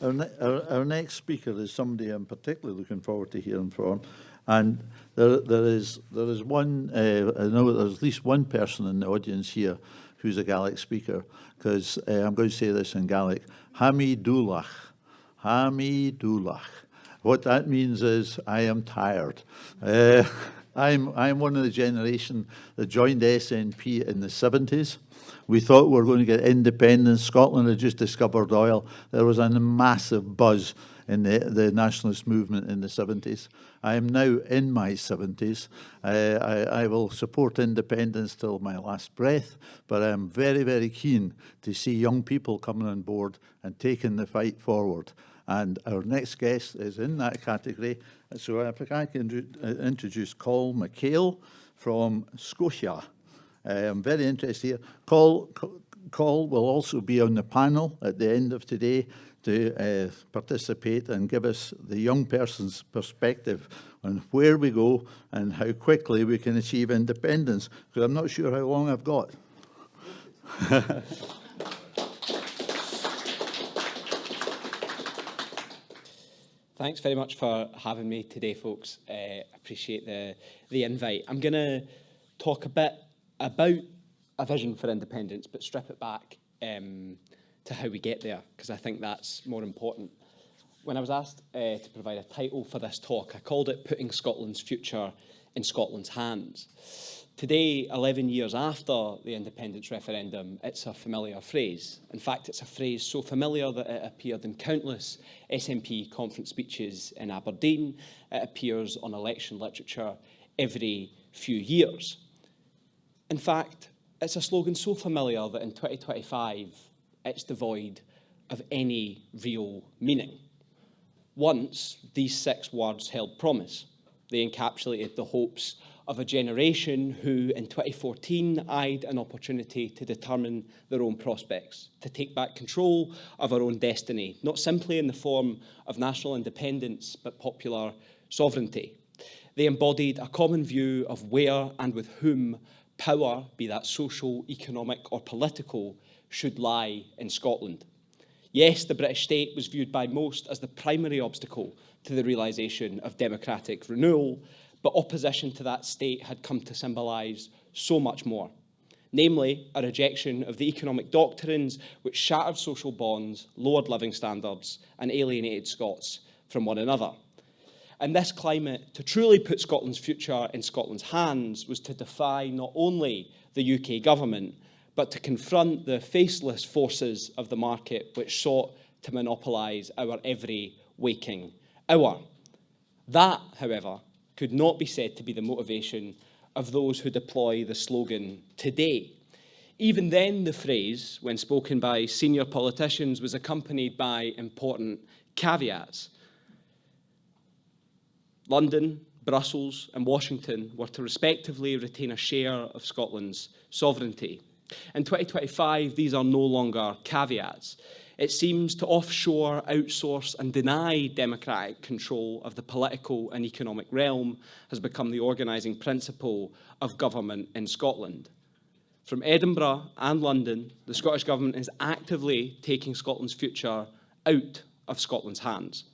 Our next speaker is somebody I'm particularly looking forward to hearing from, and there is one. I know there's at least one person in the audience here who's a Gaelic speaker, because I'm going to say this in Gaelic: Hami Dulach, Hami Dulach. What that means is I am tired. I'm one of the generation that joined SNP in the 70s. We thought we were going to get independence. Scotland had just discovered oil. There was a massive buzz in the nationalist movement in the 70s. I am now in my 70s. I will support independence till my last breath, but I'm very, very keen to see young people coming on board and taking the fight forward. And our next guest is in that category. So if I can introduce Coll McCail from Skotia. I'm very interested here. Coll will also be on the panel at the end of today to participate and give us the young person's perspective on where we go and how quickly we can achieve independence, because I'm not sure how long I've got. Thanks very much for having me today, folks. Appreciate the invite. I'm going to talk a bit about a vision for independence, but strip it back to how we get there, because I think that's more important. When I was asked to provide a title for this talk, I called it Putting Scotland's Future in Scotland's Hands. Today, 11 years after the independence referendum, it's a familiar phrase. In fact, it's a phrase so familiar that it appeared in countless SNP conference speeches in Aberdeen. It appears on election literature every few years. In fact, it's a slogan so familiar that in 2025, it's devoid of any real meaning. Once, these 6 words held promise. They encapsulated the hopes of a generation who, in 2014, eyed an opportunity to determine their own prospects, to take back control of our own destiny, not simply in the form of national independence, but popular sovereignty. They embodied a common view of where and with whom power, be that social, economic or political, should lie in Scotland. Yes, the British state was viewed by most as the primary obstacle to the realisation of democratic renewal, but opposition to that state had come to symbolise so much more. Namely, a rejection of the economic doctrines which shattered social bonds, lowered living standards and alienated Scots from one another. And this climate, to truly put Scotland's future in Scotland's hands, was to defy not only the UK government, but to confront the faceless forces of the market which sought to monopolise our every waking hour. That, however, could not be said to be the motivation of those who deploy the slogan today. Even then, the phrase, when spoken by senior politicians, was accompanied by important caveats. London, Brussels and Washington were to respectively retain a share of Scotland's sovereignty. In 2025, these are no longer caveats. It seems to offshore, outsource and deny democratic control of the political and economic realm has become the organising principle of government in Scotland. From Edinburgh and London, the Scottish Government is actively taking Scotland's future out of Scotland's hands.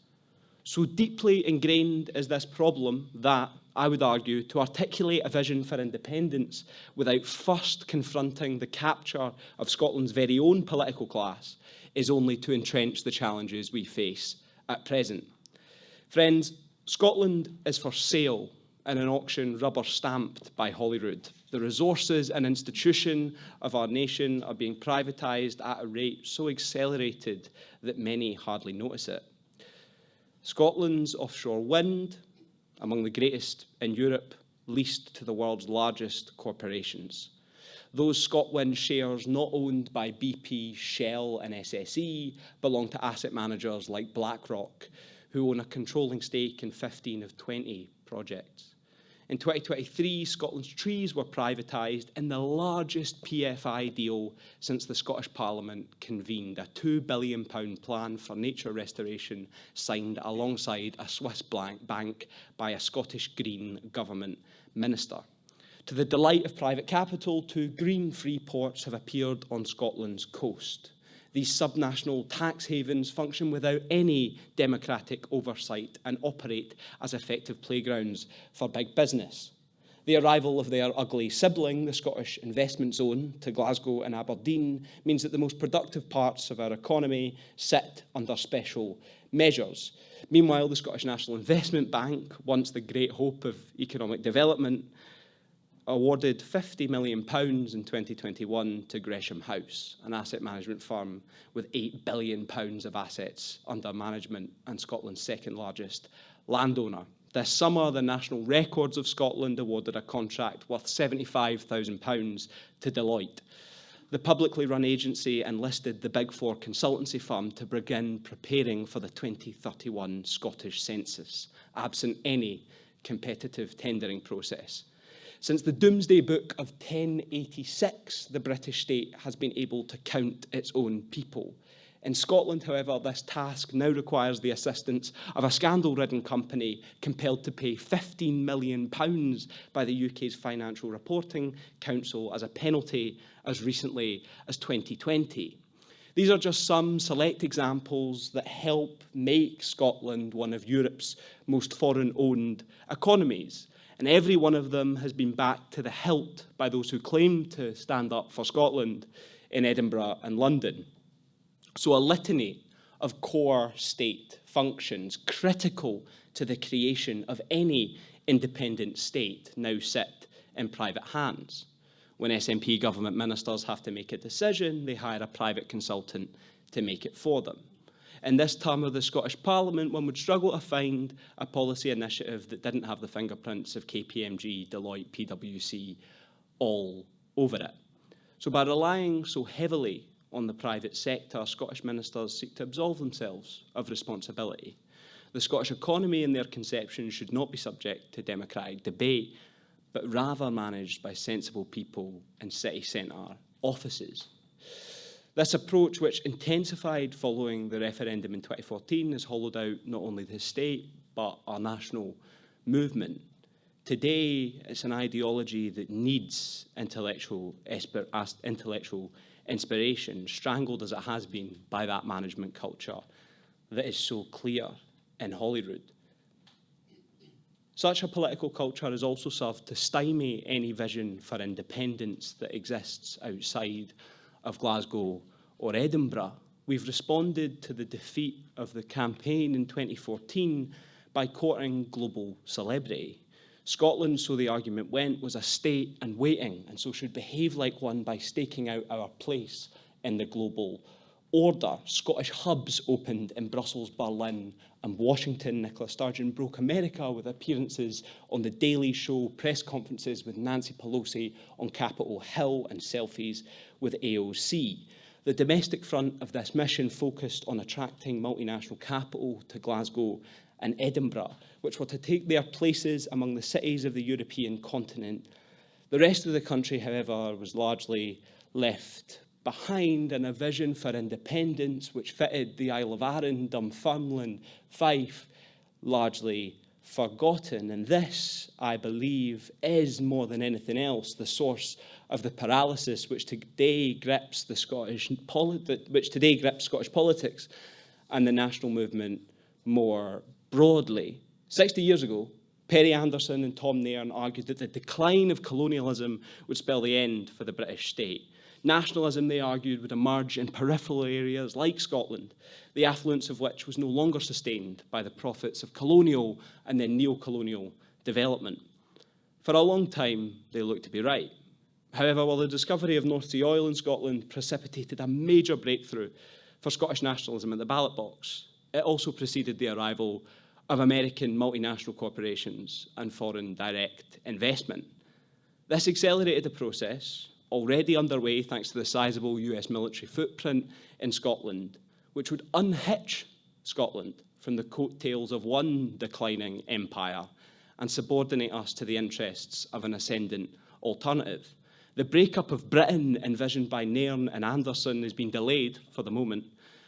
So deeply ingrained is this problem that, I would argue, to articulate a vision for independence without first confronting the capture of Scotland's very own political class is only to entrench the challenges we face at present. Friends, Scotland is for sale in an auction rubber-stamped by Holyrood. The resources and institution of our nation are being privatised at a rate so accelerated that many hardly notice it. Scotland's offshore wind, among the greatest in Europe, leased to the world's largest corporations. Those ScotWind shares not owned by BP, Shell and SSE belong to asset managers like BlackRock, who own a controlling stake in 15 of 20 projects. In 2023, Scotland's trees were privatised in the largest PFI deal since the Scottish Parliament convened, a £2 billion plan for nature restoration signed alongside a Swiss bank by a Scottish Green government minister. To the delight of private capital, 2 green free ports have appeared on Scotland's coast. These subnational tax havens function without any democratic oversight and operate as effective playgrounds for big business. The arrival of their ugly sibling, the Scottish Investment Zone, to Glasgow and Aberdeen means that the most productive parts of our economy sit under special measures. Meanwhile, the Scottish National Investment Bank, once the great hope of economic development, awarded £50 million in 2021 to Gresham House, an asset management firm with £8 billion of assets under management and Scotland's second largest landowner. This summer, the National Records of Scotland awarded a contract worth £75,000 to Deloitte. The publicly run agency enlisted the Big Four consultancy firm to begin preparing for the 2031 Scottish census, absent any competitive tendering process. Since the Doomsday Book of 1086, the British state has been able to count its own people. In Scotland, however, this task now requires the assistance of a scandal-ridden company compelled to pay £15 million by the UK's Financial Reporting Council as a penalty as recently as 2020. These are just some select examples that help make Scotland one of Europe's most foreign-owned economies. And every one of them has been backed to the hilt by those who claim to stand up for Scotland in Edinburgh and London. So a litany of core state functions critical to the creation of any independent state now sit in private hands. When SNP government ministers have to make a decision, they hire a private consultant to make it for them. In this term of the Scottish Parliament, one would struggle to find a policy initiative that didn't have the fingerprints of KPMG, Deloitte, PwC all over it. So by relying so heavily on the private sector, Scottish ministers seek to absolve themselves of responsibility. The Scottish economy in their conception should not be subject to democratic debate, but rather managed by sensible people in city centre offices. This approach, which intensified following the referendum in 2014, has hollowed out not only the state, but our national movement. Today, it's an ideology that needs intellectual inspiration, strangled as it has been by that management culture that is so clear in Holyrood. Such a political culture has also served to stymie any vision for independence that exists outside of Glasgow or Edinburgh. We've responded to the defeat of the campaign in 2014 by courting global celebrity. Scotland, so the argument went, was a state in waiting, and so should behave like one by staking out our place in the global order. Scottish hubs opened in Brussels, Berlin and Washington. Nicola Sturgeon broke America with appearances on The Daily Show, press conferences with Nancy Pelosi on Capitol Hill and selfies with AOC. The domestic front of this mission focused on attracting multinational capital to Glasgow and Edinburgh, which were to take their places among the cities of the European continent. The rest of the country, however, was largely left behind in a vision for independence which fitted the Isle of Arran, Dunfermline, Fife, largely forgotten. And this, I believe, is more than anything else the source of the paralysis which today grips Scottish politics and the national movement more broadly. 60 years ago, Perry Anderson and Tom Nairn argued that the decline of colonialism would spell the end for the British state. Nationalism, they argued, would emerge in peripheral areas like Scotland, the affluence of which was no longer sustained by the profits of colonial and then neo-colonial development. For a long time, they looked to be right. However, while the discovery of North Sea oil in Scotland precipitated a major breakthrough for Scottish nationalism at the ballot box, it also preceded the arrival of American multinational corporations and foreign direct investment. This accelerated a process already underway thanks to the sizable US military footprint in Scotland, which would unhitch Scotland from the coattails of one declining empire and subordinate us to the interests of an ascendant alternative. The breakup of Britain envisioned by Nairn and Anderson has been delayed, for the moment,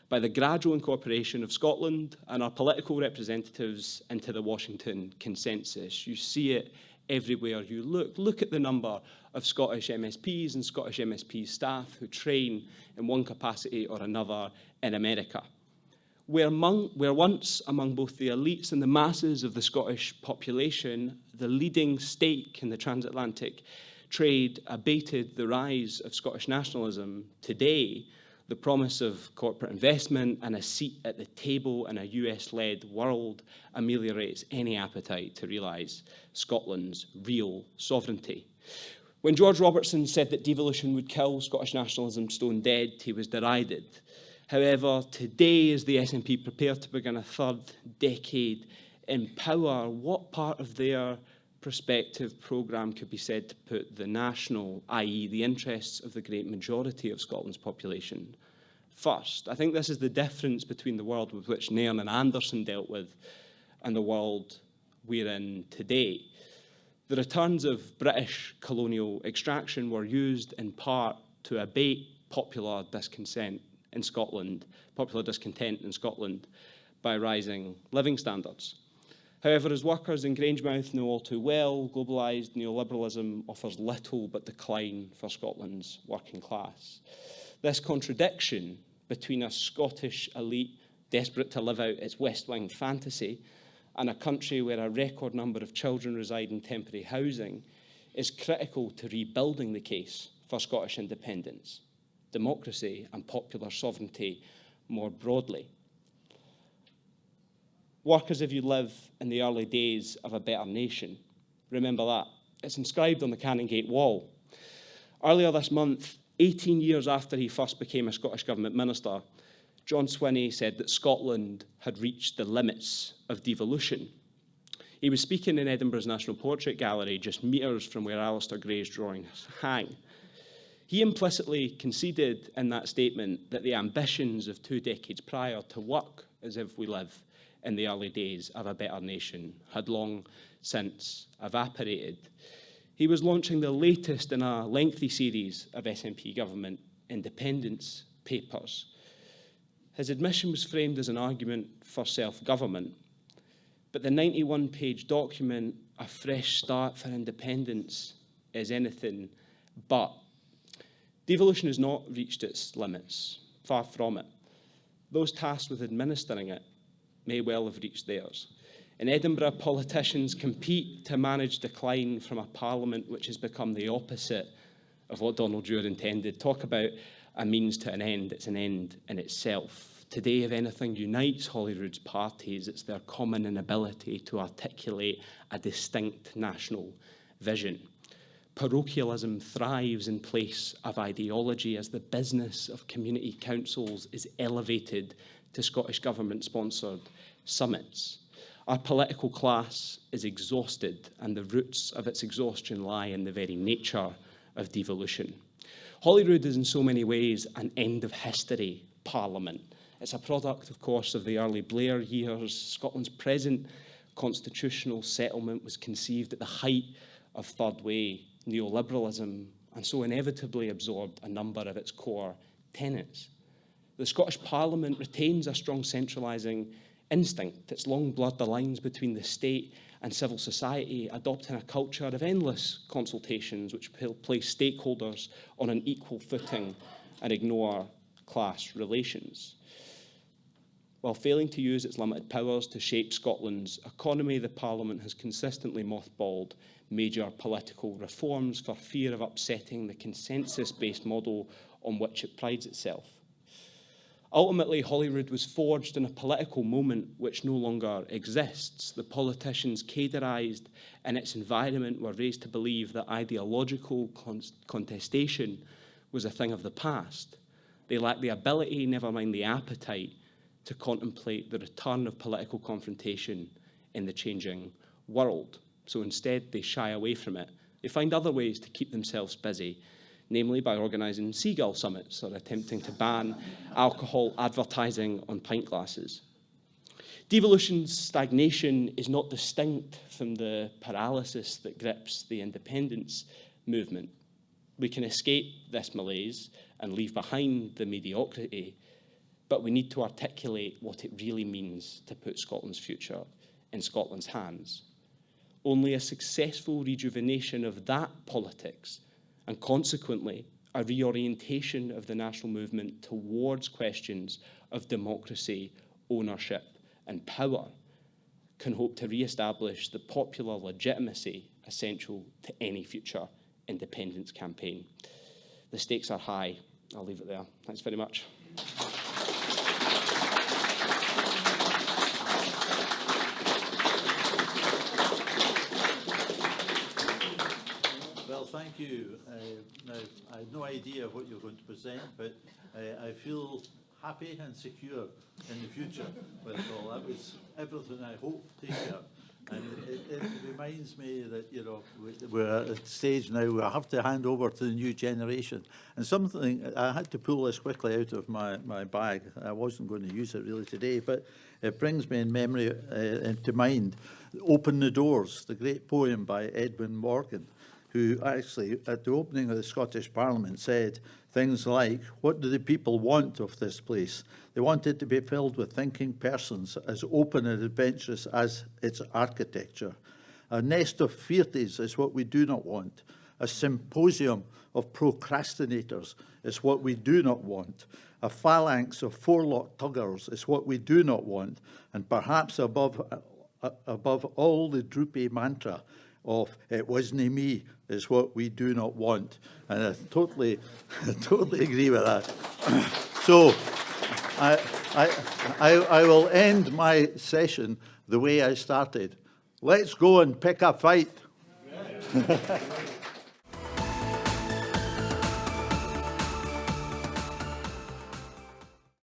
by the gradual incorporation of Scotland and our political representatives into the Washington consensus. You see it everywhere you look. Look at the number of Scottish MSPs and Scottish MSP staff who train in one capacity or another in America. Where once among both the elites and the masses of the Scottish population, the leading stake in the transatlantic trade abated the rise of Scottish nationalism, today the promise of corporate investment and a seat at the table in a US-led world ameliorates any appetite to realise Scotland's real sovereignty. When George Robertson said that devolution would kill Scottish nationalism stone dead, he was derided. However, today, as the SNP prepare to begin a third decade in power, what part of their prospective programme could be said to put the national, i.e. the interests of the great majority of Scotland's population, first? I think this is the difference between the world with which Nairn and Anderson dealt with and the world we're in today. The returns of British colonial extraction were used in part to abate popular discontent in Scotland by rising living standards. However, as workers in Grangemouth know all too well, globalised neoliberalism offers little but decline for Scotland's working class. This contradiction between a Scottish elite desperate to live out its West Wing fantasy and a country where a record number of children reside in temporary housing is critical to rebuilding the case for Scottish independence, democracy and popular sovereignty more broadly. Work as if you live in the early days of a better nation. Remember that. It's inscribed on the Canongate wall. Earlier this month, 18 years after he first became a Scottish Government Minister, John Swinney said that Scotland had reached the limits of devolution. He was speaking in Edinburgh's National Portrait Gallery, just metres from where Alistair Gray's drawings hang. He implicitly conceded in that statement that the ambitions of 2 decades prior to work as if we live in the early days of a better nation had long since evaporated. He was launching the latest in a lengthy series of SNP government independence papers. His admission was framed as an argument for self-government, but the 91-page document, A Fresh Start for Independence, is anything but. Devolution has not reached its limits, far from it. Those tasked with administering it may well have reached theirs. In Edinburgh, politicians compete to manage decline from a parliament which has become the opposite of what Donald Dewar intended. Talk about a means to an end. It's an end in itself. Today, if anything unites Holyrood's parties, it's their common inability to articulate a distinct national vision. Parochialism thrives in place of ideology as the business of community councils is elevated to Scottish Government-sponsored summits. Our political class is exhausted, and the roots of its exhaustion lie in the very nature of devolution. Holyrood is in so many ways an end-of-history parliament. It's a product, of course, of the early Blair years. Scotland's present constitutional settlement was conceived at the height of third-way neoliberalism, and so inevitably absorbed a number of its core tenets. The Scottish Parliament retains a strong centralising instinct. It's long blurred the lines between the state and civil society, adopting a culture of endless consultations which place stakeholders on an equal footing and ignore class relations. While failing to use its limited powers to shape Scotland's economy, the Parliament has consistently mothballed major political reforms for fear of upsetting the consensus-based model on which it prides itself. Ultimately, Holyrood was forged in a political moment which no longer exists. The politicians caderised in its environment were raised to believe that ideological contestation was a thing of the past. They lacked the ability, never mind the appetite, to contemplate the return of political confrontation in the changing world. So instead, they shy away from it. They find other ways to keep themselves busy, namely by organising seagull summits or attempting to ban alcohol advertising on pint glasses. Devolution's stagnation is not distinct from the paralysis that grips the independence movement. We can escape this malaise and leave behind the mediocrity, but we need to articulate what it really means to put Scotland's future in Scotland's hands. Only a successful rejuvenation of that politics, and consequently a reorientation of the national movement towards questions of democracy, ownership and power, can hope to re-establish the popular legitimacy essential to any future independence campaign. The stakes are high. I'll leave it there. Thanks very much. Well, thank you. Now, I have no idea what you're going to present, but I feel happy and secure in the future with it all. That was everything I hoped to hear. And it reminds me that, you know, we're at a stage now where I have to hand over to the new generation. And something, I had to pull this quickly out of my bag. I wasn't going to use it really today, but it brings me in memory, into mind, Open the Doors, the great poem by Edwin Morgan, who actually, at the opening of the Scottish Parliament, said things like, what do the people want of this place? They want it to be filled with thinking persons, as open and adventurous as its architecture. A nest of fearties is what we do not want. A symposium of procrastinators is what we do not want. A phalanx of forelock tuggers is what we do not want. And perhaps above all the droopy mantra of "it wasn't me" is what we do not want. And I totally agree with that. So I will end my session the way I started. Let's go and pick a fight.